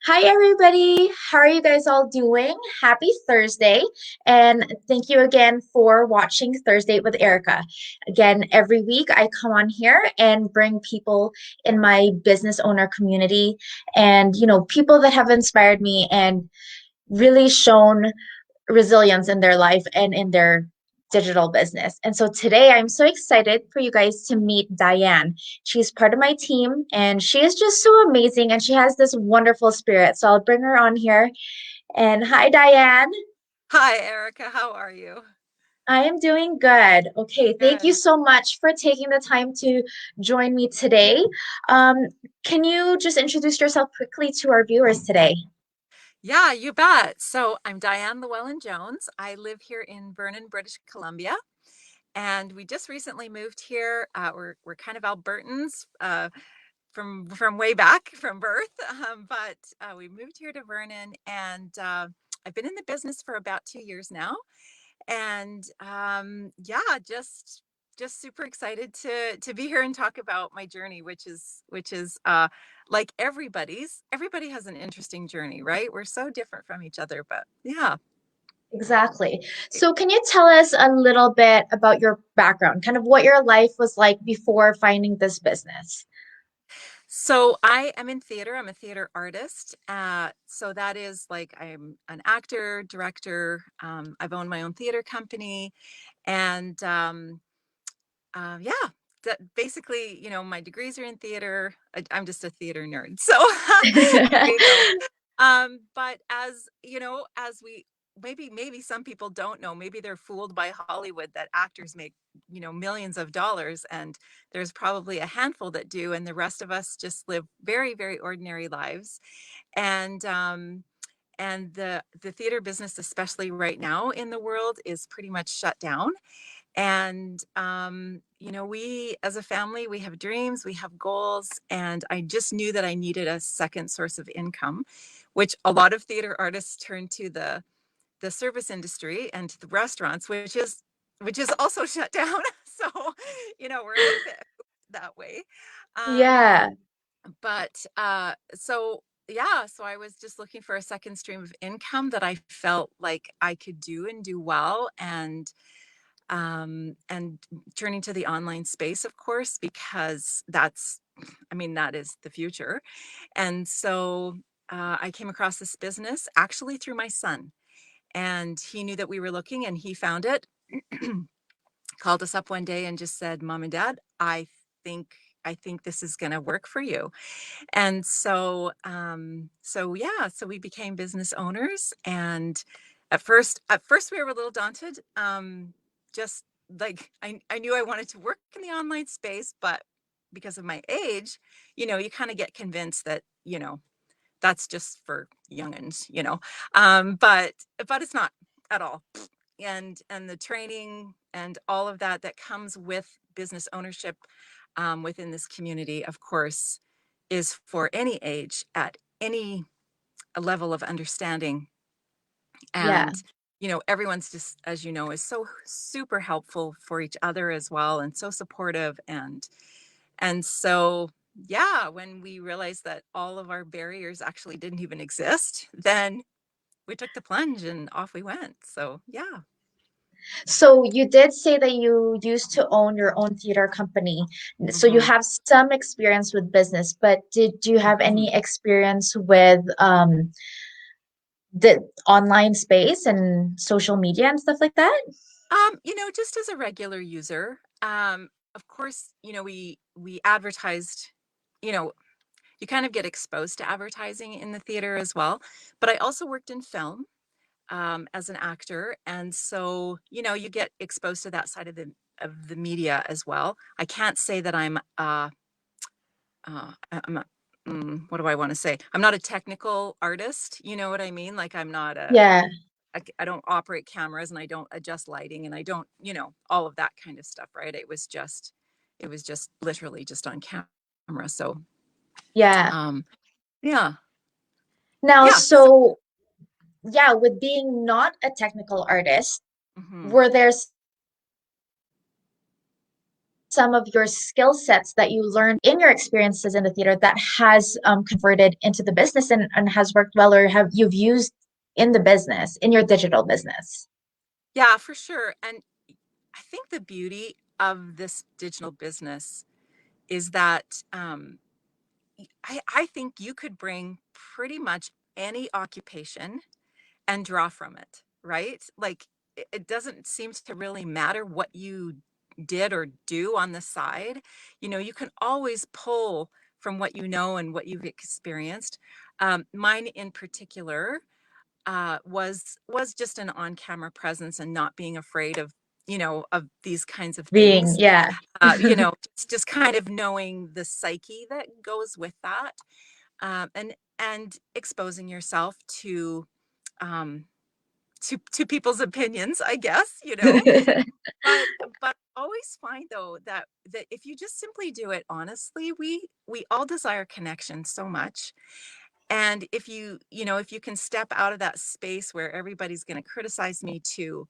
Hi, everybody. How are you guys all doing? Happy Thursday. And thank you again for watching Thursdate with Erica. Again, every week I come on here and bring people in my business owner community and, people that have inspired me and really shown resilience in their life and in their digital business. And so today I'm so excited for you guys to meet Diane. She's part of my team and she is just so amazing and she has this wonderful spirit. So I'll bring her on here. And hi, Diane. Hi, Erica. How are you? I am doing good. Okay, thank you Good. so much for taking the time to join me today. Um, can you just introduce yourself quickly to our viewers today? Yeah, you bet. So I'm Diane Llewellyn-Jones. I live here in Vernon, British Columbia, and we just recently moved here. We're kind of Albertans from way back from birth, but we moved here to Vernon, and I've been in the business for about 2 years now. And yeah, just super excited to be here and talk about my journey, which is like everybody has an interesting journey, right? We're so different from each other, but yeah. Exactly. So, can you tell us a little bit about your background, kind of what your life was like before finding this business? So I am in theater. I'm a theater artist. So that is like I'm an actor, director. I've owned my own theater company, and yeah, that basically, my degrees are in theater. I'm just a theater nerd. So there you go. But as you know, as we maybe some people don't know, maybe they're fooled by Hollywood that actors make, millions of dollars, and there's probably a handful that do, and the rest of us just live very, very ordinary lives. And the theater business, especially right now in the world, is pretty much shut down. And we as a family, we have dreams, we have goals, and I just knew that I needed a second source of income, which a lot of theater artists turn to the service industry and to the restaurants, which is also shut down. So we're a little bit that way. um Yeah, but so yeah, so I was just looking for a second stream of income that I felt like I could do and do well. And turning to the online space, of course, because that is the future. And so I came across this business actually through my son, and he knew that we were looking, and he found it. Called us up one day and just said, "Mom and Dad, think I think this is going to work for you." And so yeah, so we became business owners. And at first we were a little daunted. Just like I knew I wanted to work in the online space, but because of my age, you kind of get convinced that, that's just for youngins, but it's not at all. And the training and all of that comes with business ownership, within this community, of course, is for any age at any level of understanding. yeah. And everyone's just, as is so super helpful for each other as well, and so supportive. And so yeah, when we realized that all of our barriers actually didn't even exist, then we took the plunge and off we went. So yeah. So, you did say that you used to own your own theater company. So, you Hmm. have some experience with business, but did you have Hmm. any experience with the online space and social media and stuff like that? Just as a regular user, of course, we advertised, you know, you kind of get exposed to advertising in the theater as well. But I also worked in film, as an actor, and so you get exposed to that side of the media as well. I can't say that I'm not. What do I want to say? I'm not a technical artist. You know what I mean? Like I'm not a Yeah. I don't operate cameras, and I don't adjust lighting, and I don't, all of that kind of stuff, right? It was just literally just on camera. So, Yeah. um, yeah, Now, yeah. So, so yeah, with being not a technical artist, mhm. were there some of your skill sets that you learned in your experiences in the theater that has converted into the business and has worked well, or have you've used in the business, in your digital business? Yeah, for sure. And I think the beauty of this digital business is that I think you could bring pretty much any occupation and draw from it, right? Like it doesn't seem to really matter what you did or do on the side. You can always pull from what you know and what you've experienced. Mine in particular was just an on-camera presence and not being afraid of these kinds of Being, things. yeah. Just kind of knowing the psyche that goes with that, and exposing yourself um, to people's opinions, I guess, but but always find though that if you just simply do it honestly, we all desire connection so much. And if you can step out of that space where everybody's going to criticize me too,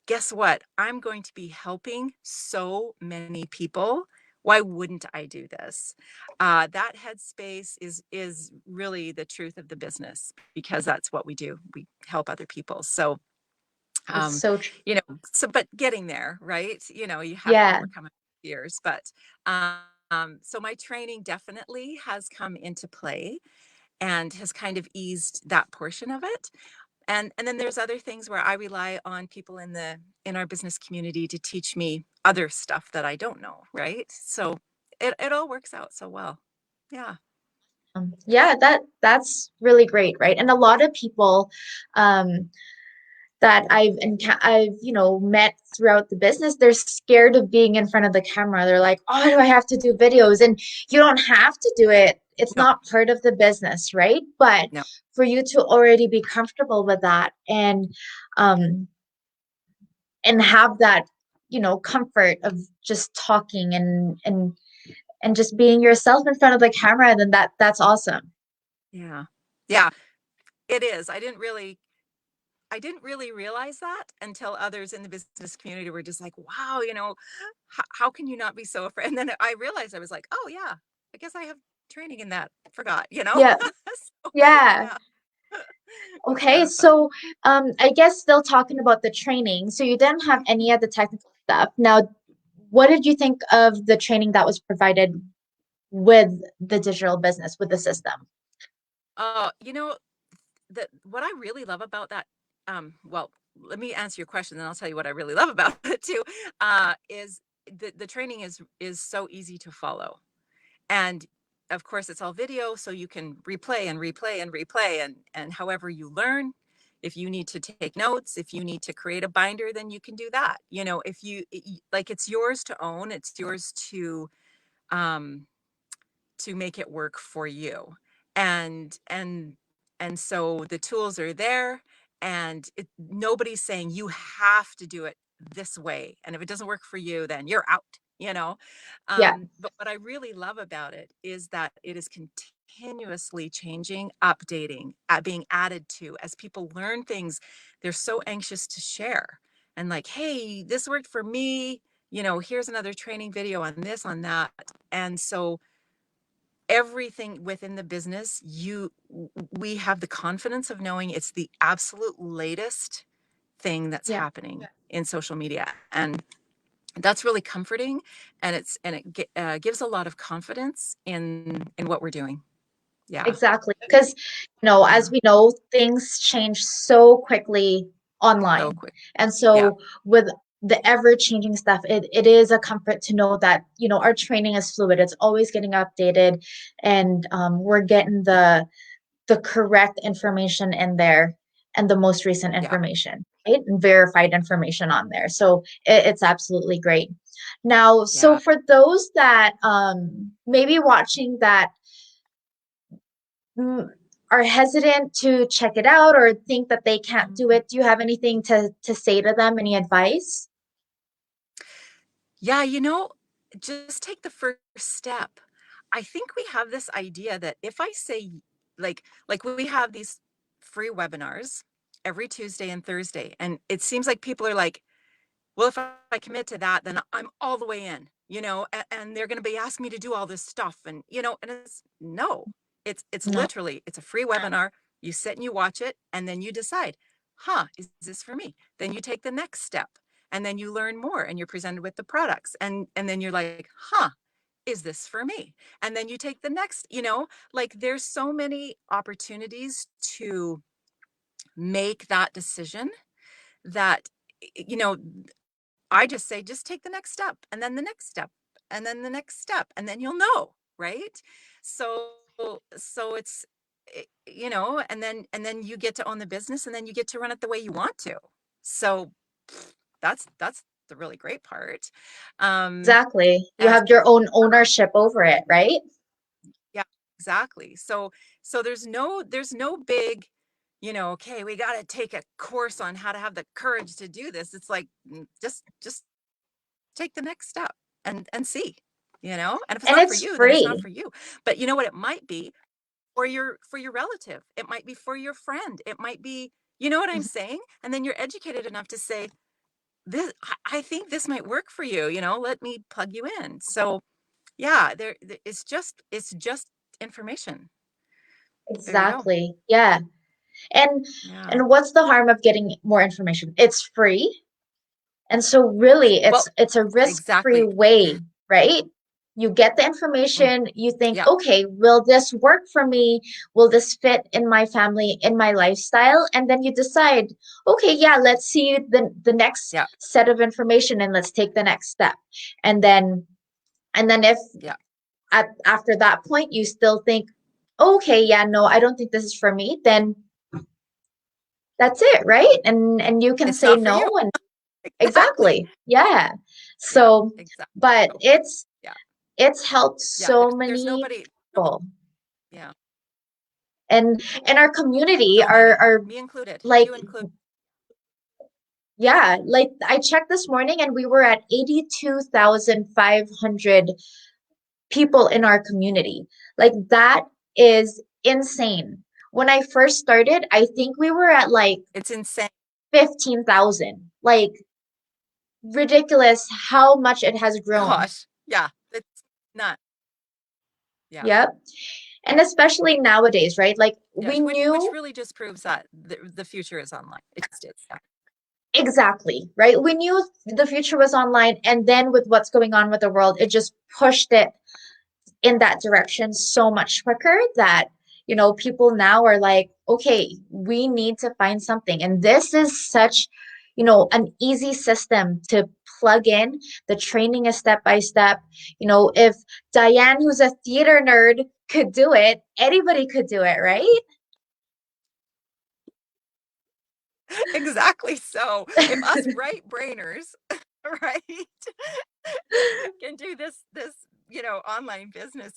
guess what? I'm going to be helping so many people. Why wouldn't I do this? That headspace is really the truth of the business, because that's what we do. We help other people. So, It's um, so true. but getting there, right? You have to Yeah. overcome fears. But so my training definitely has come into play and has kind of eased that portion of it. And then there's other things where I rely on people in our business community to teach me other stuff that I don't know, right? So it all works out so well. Yeah. Yeah, that's really great, right? And a lot of people um that I've met throughout the business, they're scared of being in front of the camera. They're like, "Oh, do I have to do videos?" And you don't have to do it. It's No, not part of the business, right? But no. for you to already be comfortable with that um and have that, comfort of just talking and just being yourself in front of the camera, then that's awesome. Yeah. Yeah, it is. I didn't really realize that until others in the business community were just like, wow, how can you not be so afraid? And then I realized, I was like, oh yeah, I guess I have training in that. Forgot. Yeah. So, Yeah. yeah, it was kind Okay, of fun. so I guess still talking about the training. So you didn't have any of the technical stuff. Now, what did you think of the training that was provided with the digital business, with the system? Oh, what I really love about that, well, let me answer your question, then I'll tell you what I really love about it too. Is the training is so easy to follow, and of course it's all video, so you can replay and replay and replay, and however you learn. If you need to take notes, if you need to create a binder, then you can do that. If like, it's yours to own, it's yours um, to make it work for you. And and and so the tools are there, and nobody's saying you have to do it this way, and if it doesn't work for you, then you're out. Yeah, But what I really love about it is that it is continuously changing, updating, being added to as people learn things. They're so anxious to share, and like, hey, this worked for me. Here's another training video on this, on that. And so everything within the business, we have the confidence of knowing it's the absolute latest thing that's yeah. happening in social media, and that's really comforting. And it gives a lot of confidence in what we're doing. Yeah. Exactly. Because, as Yeah. we know, things change so quickly So online. quick. And Yeah. so with the ever-changing stuff, it is a comfort to know that, our training is fluid. It's always getting updated, and we're getting the correct information in there and the most recent Yeah. information, right? And verified information on there. So it's absolutely great. Now, so Yeah. for those that maybe watching that mm, are hesitant to check it out or think that they can't do it, do you have anything to say to them? Any advice? Yeah, just take the first step. I think we have this idea that if I say, like we have these free webinars every Tuesday and Thursday, and it seems like people are like, well, if I commit to that, then I'm all the way in. and they're going to be asking me to do all this stuff. And it's no, it's No, literally, it's a free webinar. You sit and you watch it, and then you decide, huh, is this for me? Then you take the next step, and then you learn more, and you're presented with the products, and then you're like, huh, is this for me? And then you take the next, like there's so many opportunities to make that decision that, you know, I just say, just take the next step, and then the next step, and then the next step, and then you'll know, right? So, so it's, and then you get to own the business, and then you get to run it the way you want to. So that's the really great part. Um, exactly. You and have your own ownership over it, right? yeah, exactly. So there's no big, okay, we got to take a course on how to have the courage to do this. It's like, just take the next step and see, and if it's And not for it's you, then it's not free. for you. But you know what? It might be for your relative. It might be for your friend. It might be, you know what I'm saying? And then you're educated enough to say, this, I think this might work for you. Let me plug you in. So yeah, it's just information. There you go. Exactly. Yeah. And Yeah. and what's the harm of getting more information? It's free. And so really Well, it's a risk-free exactly. way, right? You get the Mm, information, you think, yeah. okay, will this work for me? Will this fit in my family, in my lifestyle? And then you decide, okay, yeah, let's see the next Yeah. set of information and let's take the next step. And then if Yeah. after that point you still think, okay, yeah, no, I don't think this is for me, then that's it, right? And you can It's say not for no you. and Exactly. exactly. Yeah. Yeah. So, Exactly. but So, yeah. it's helped Yeah. so There's many nobody. people. Yeah. And our community So many, are me included, like, you include. yeah, like I checked this morning and we were at 82,500 people in our community. Like that is insane. When I first started, I think we were at like It's insane. 15,000. Like ridiculous how much it has grown. Gosh. Yeah. It's not. Yeah. Yep. And especially nowadays, right? Like Yeah. we Which knew really just proves that the future is online. It just is. Yeah. exactly, right? We knew the future was online, and then with what's going on with the world, it just pushed it in that direction so much quicker that, people now are like, okay, we need to find something. And this is such, an easy system to plug in. The training is step by step. If Diane, who's a theater nerd, could do it, anybody could do it, right? Exactly. So if us right brainers, right, can do this, online business,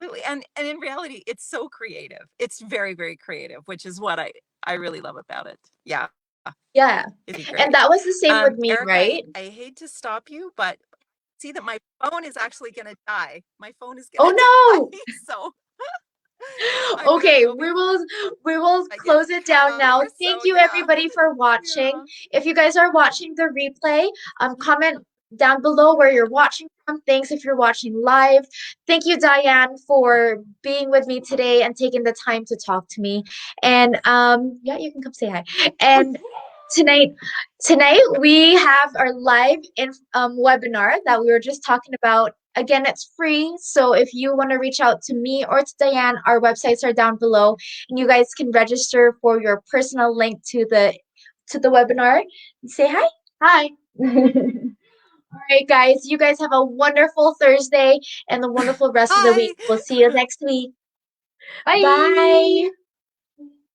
absolutely. And in reality, it's so creative. It's very, very creative, which is what I really love about it. Yeah. Yeah. It'd be And great. that was the same with me, Erica, I, right? I hate to stop you, but see that my phone is actually going to die. My phone is going Oh to no. die. So I better Okay, go we will I get close it down power. now. Thank So you yeah. everybody for watching. Yeah. If you guys are watching the replay, comment down below where you're watching from. Thanks if you're watching live. Thank you, Diane, for being with me today and taking the time to talk to me. And yeah, you can come say hi. And tonight tonight we have our live webinar that we were just talking about. Again, it's free, so if you want to reach out to me or to Diane, our websites are down below, and you guys can register for your personal link to the webinar. Say hi. Hi. All right, guys. You guys have a wonderful Thursday and the wonderful rest of the week. Hi. We'll see you next week. Bye. Bye.